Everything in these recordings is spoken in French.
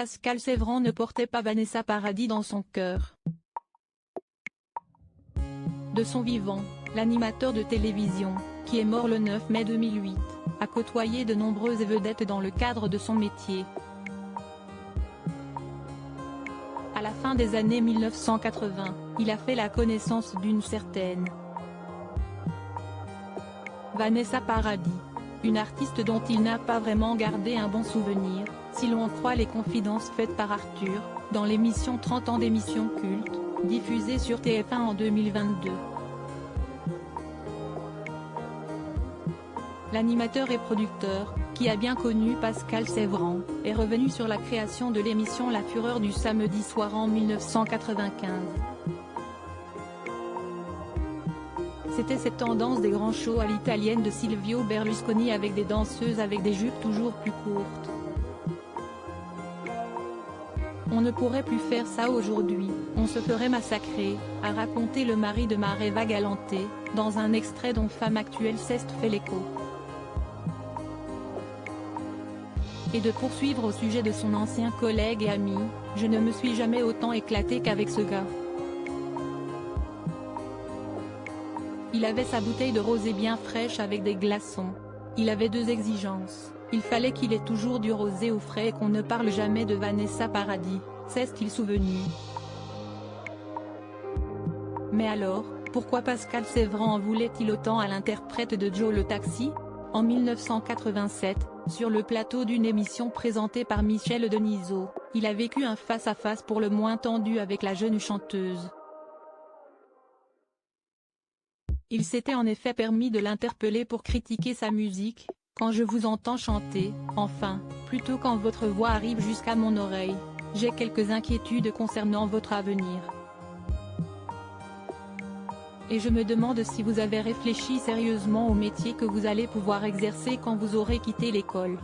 Pascal Sevran ne portait pas Vanessa Paradis dans son cœur. De son vivant, l'animateur de télévision, qui est mort le 9 mai 2008, a côtoyé de nombreuses vedettes dans le cadre de son métier. À la fin des années 1980, il a fait la connaissance d'une certaine Vanessa Paradis, une artiste dont il n'a pas vraiment gardé un bon souvenir, si l'on en croit les confidences faites par Arthur, dans l'émission 30 ans d'émission culte, diffusée sur TF1 en 2022. L'animateur et producteur, qui a bien connu Pascal Sevran, est revenu sur la création de l'émission La Fureur du samedi soir en 1995. C'était cette tendance des grands shows à l'italienne de Silvio Berlusconi avec des danseuses avec des jupes toujours plus courtes. On ne pourrait plus faire ça aujourd'hui, on se ferait massacrer, a raconté le mari de Mareva Galante, dans un extrait dont Femme Actuelle Cest fait l'écho. Et de poursuivre au sujet de son ancien collègue et ami, je ne me suis jamais autant éclaté qu'avec ce gars. Il avait sa bouteille de rosé bien fraîche avec des glaçons. Il avait deux exigences, il fallait qu'il ait toujours du rosé au frais et qu'on ne parle jamais de Vanessa Paradis, s'est-il souvenu. Mais alors, pourquoi Pascal Sevran en voulait-il autant à l'interprète de Joe le Taxi ? En 1987, sur le plateau d'une émission présentée par Michel Denisot, il a vécu un face-à-face pour le moins tendu avec la jeune chanteuse. Il s'était en effet permis de l'interpeller pour critiquer sa musique. Quand je vous entends chanter, enfin, plutôt quand votre voix arrive jusqu'à mon oreille, j'ai quelques inquiétudes concernant votre avenir. Et je me demande si vous avez réfléchi sérieusement au métier que vous allez pouvoir exercer quand vous aurez quitté l'école.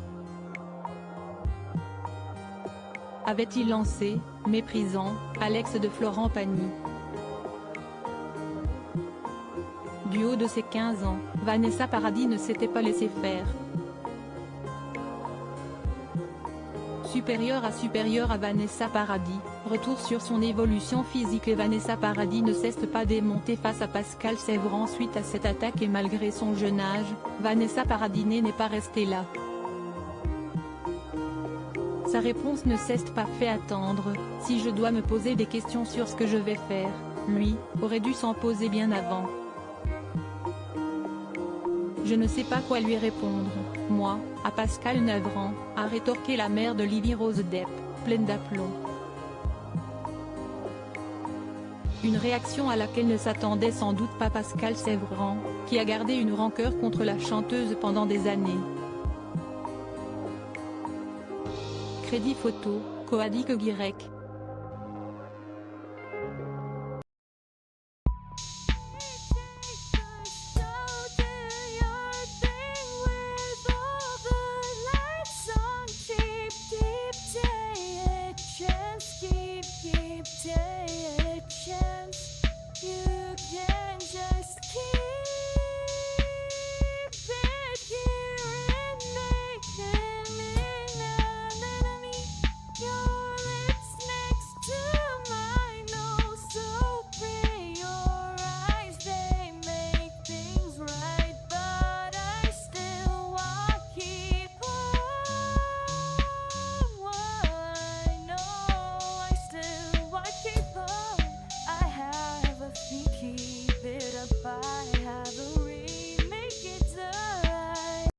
Avait-il lancé, méprisant, Alex de Florent Pagny. Du haut de ses 15 ans, Vanessa Paradis ne s'était pas laissé faire. Supérieure à Vanessa Paradis, retour sur son évolution physique et Vanessa Paradis ne cesse pas démonter face à Pascal Sevran suite à cette attaque et malgré son jeune âge, Vanessa Paradis n'est pas restée là. Sa réponse ne cesse pas fait attendre, si je dois me poser des questions sur ce que je vais faire, lui, aurait dû s'en poser bien avant. Je ne sais pas quoi lui répondre, moi, à Pascal 9 ans, a rétorqué la mère de Lily Rose Depp, pleine d'aplomb. Une réaction à laquelle ne s'attendait sans doute pas Pascal Sevran, qui a gardé une rancœur contre la chanteuse pendant des années. Crédit photo, Coadic Guirec.